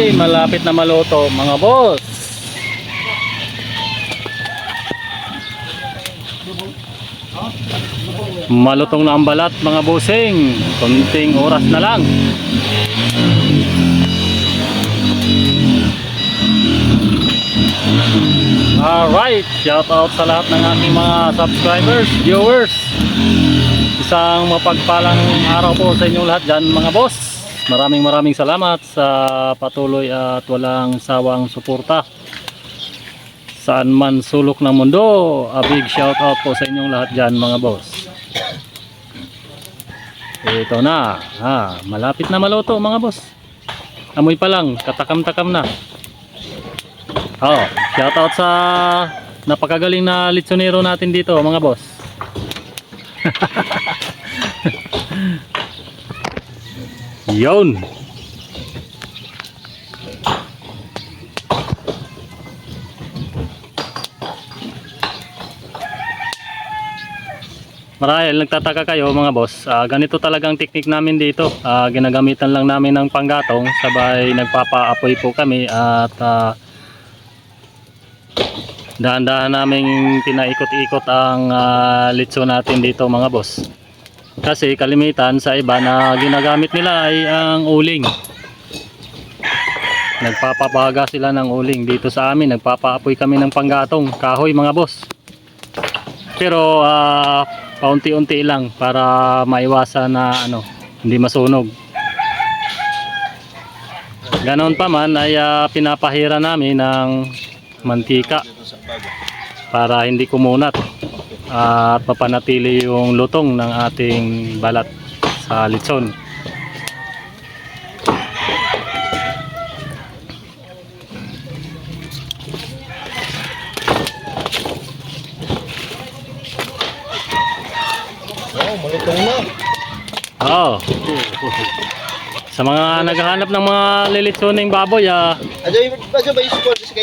ay malapit na maluto mga boss. Malutong na ang balat mga bossing. Konting oras na lang. Alright, shout out sa lahat ng aking mga subscribers, viewers. Isang mapagpalang araw po sa inyong lahat dyan mga boss. Maraming salamat sa patuloy at walang sawang suporta saan man sulok ng mundo. A big shout out po sa inyong lahat dyan mga boss. Ito na, malapit na maluto mga boss. Amoy pa lang, katakam-takam na. Shout out sa napakagaling na litsonero natin dito mga boss. Yun. Marahil nagtataka kayo mga boss, ganito talagang technique namin dito. Ginagamitan lang namin ng panggatong, sabay nagpapaapoy po kami at dahan-dahan naming pinaikot-ikot ang litso natin dito mga boss. Kasi kalimitan sa iba na ginagamit nila ay ang uling. Nagpapabaga sila ng uling. Dito sa amin nagpapaapoy kami ng panggatong, kahoy mga boss. Pero paunti-unti lang para maiwasan na hindi masunog. Ganoon pa man ay pinapahira namin ng mantika para hindi kumunat at mapanatili yung lutong ng ating balat sa litson. Malutong na. Sa mga naghahanap ng mga lilitsoning baboy,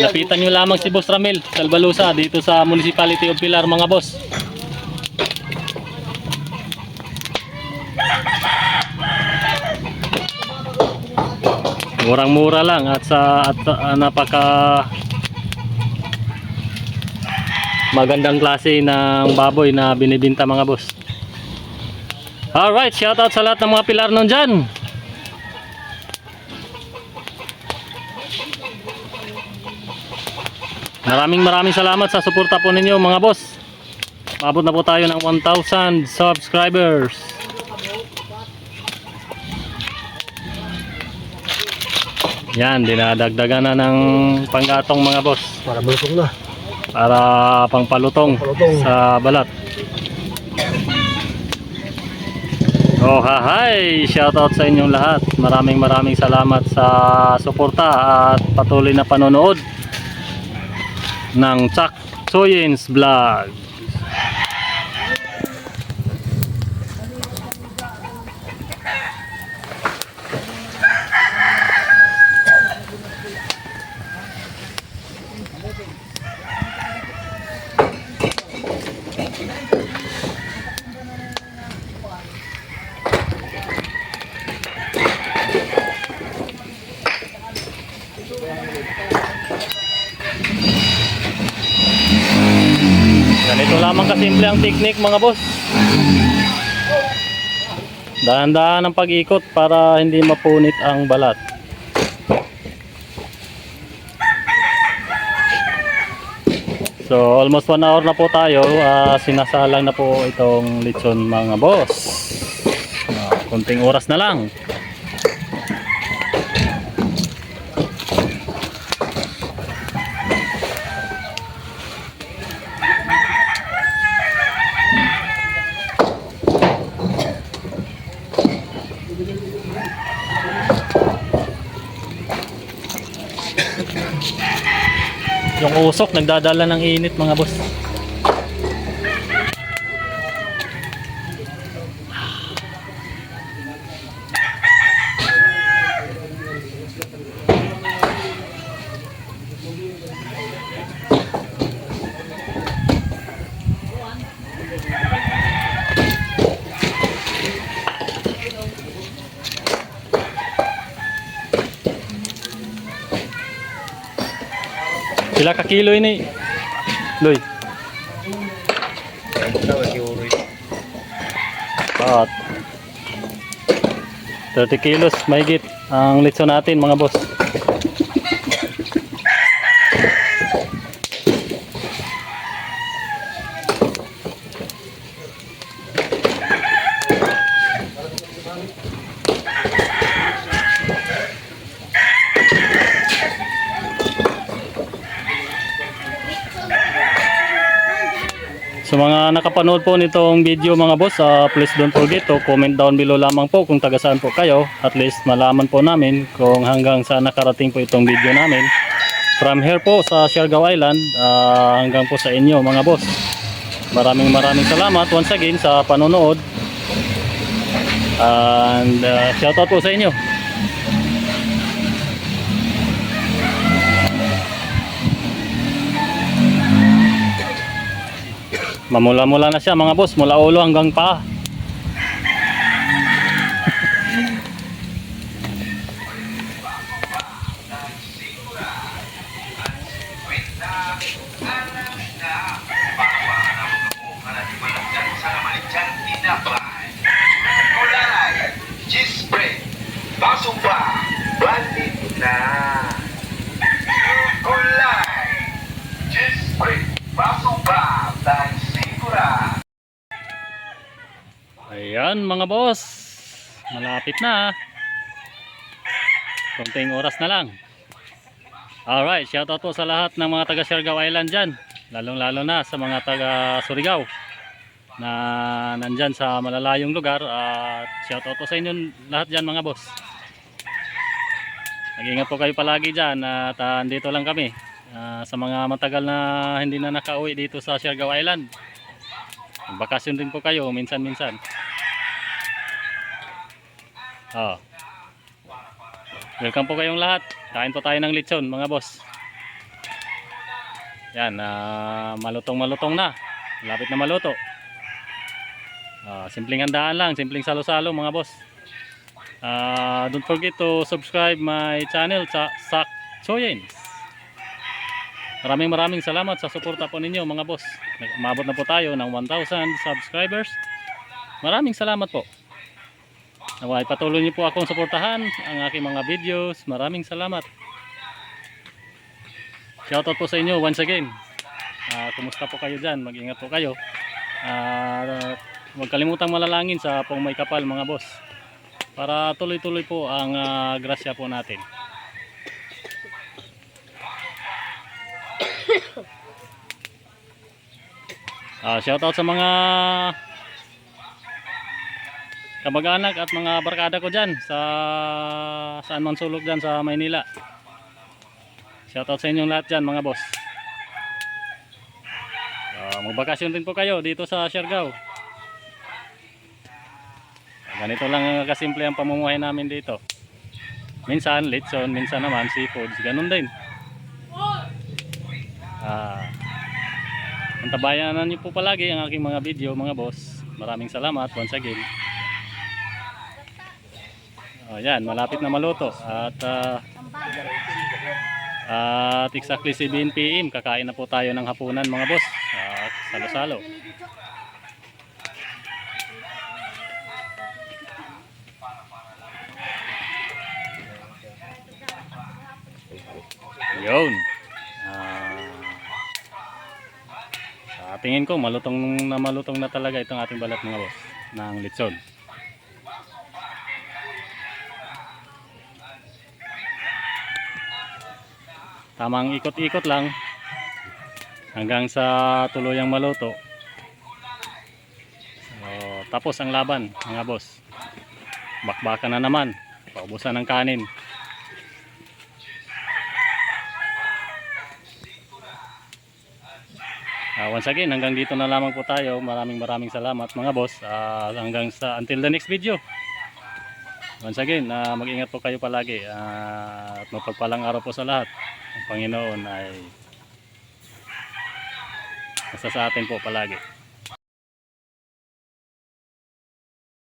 lapitan nyo lamang si Boss Ramil Salbalusa dito sa Municipality of Pilar mga boss. Murang-mura lang at napaka magandang klase ng baboy na binibinta mga boss. Alright, shout out sa lahat ng mga Pilar nun dyan. Maraming salamat sa suporta po ninyo mga boss. Maabot na po tayo ng 1,000 subscribers. Yan, dinadagdagan na ng panggatong mga boss. Para malutong na. Para pangpalutong sa balat. Hi! Shout out sa inyong lahat. Maraming salamat sa suporta at patuloy na panonood ng Chuck Soyens Vlog. Ganito lamang kasimple ang technique mga boss. Dahan-dahan ang pag-ikot para hindi mapunit ang balat. So almost 1 hour na po tayo. Sinasalang na po itong litson mga boss. Konting oras na lang. Yung usok nagdadala ng init mga boss. Pila ka kilo ini? Loy. At 30 kilos mahigit ang litso natin mga boss. Sa mga nakapanood po nitong video mga boss, please don't forget to comment down below lamang po kung taga saan po kayo. At least malaman po namin kung hanggang saan nakarating po itong video namin. From here po sa Siargao Island hanggang po sa inyo mga boss. Maraming salamat once again sa panonood. And shoutout po sa inyo. Mamula-mula na siya mga boss, mula ulo hanggang paa. Ayan mga boss, malapit na. Konting oras na lang. Alright, shoutout po sa lahat ng mga taga Siargao Island dyan. Lalong-lalo na sa mga taga Surigao na nandyan sa malalayong lugar. At shoutout po sa inyo lahat dyan mga boss. Mag-ingat po kayo palagi dyan at andito lang kami. Sa mga matagal na hindi na nakauwi dito sa Siargao Island. Bakasyon din po kayo minsan-minsan. Welcome po kayong lahat. Kain po tayo ng lechon mga boss. Yan, malutong na. Malapit na maluto. Simpleng handaan lang, simpleng salo-salo mga boss. Don't forget to subscribe my channel sa Sak Choyens. Maraming salamat sa suporta po ninyo mga boss. Umabot na po tayo ng 1,000 subscribers. Maraming salamat po. Naway patuloy niyo po akong suportahan ang aking mga videos. Maraming salamat. Shoutout po sa inyo once again. Kumusta po kayo dyan? Mag-ingat po kayo. Huwag kalimutang malalangin sa pong may kapal mga boss. Para tuloy-tuloy po ang grasya po natin. Shoutout sa mga kamag-anak at mga barkada ko dyan sa saan man sulok dyan sa Maynila. Shoutout sa inyong lahat dyan mga boss. Magbakasyon din po kayo dito sa Siargao. Ganito lang kasimple ang pamumuhay namin dito. Minsan lechon, minsan naman seafoods, ganun din. Antabayanan niyo po palagi ang aking mga video mga boss. Maraming salamat once again. Yan, malapit na maluto at exactly 7 PM kakain na po tayo ng hapunan mga boss. Salo-salo. Yun. Tingin ko malutong na talaga itong ating balat mga boss ng lechon. Tamang ikot-ikot lang hanggang sa tuluyang maluto. Tapos ang laban mga boss. Bakbakan na naman. Paubusan ng kanin. Once again, hanggang dito na lamang po tayo. Maraming salamat mga boss. Hanggang sa until the next video. Once again, mag-ingat po kayo palagi. At mapagpalang araw po sa lahat. Ang Panginoon ay nasa sa atin po palagi.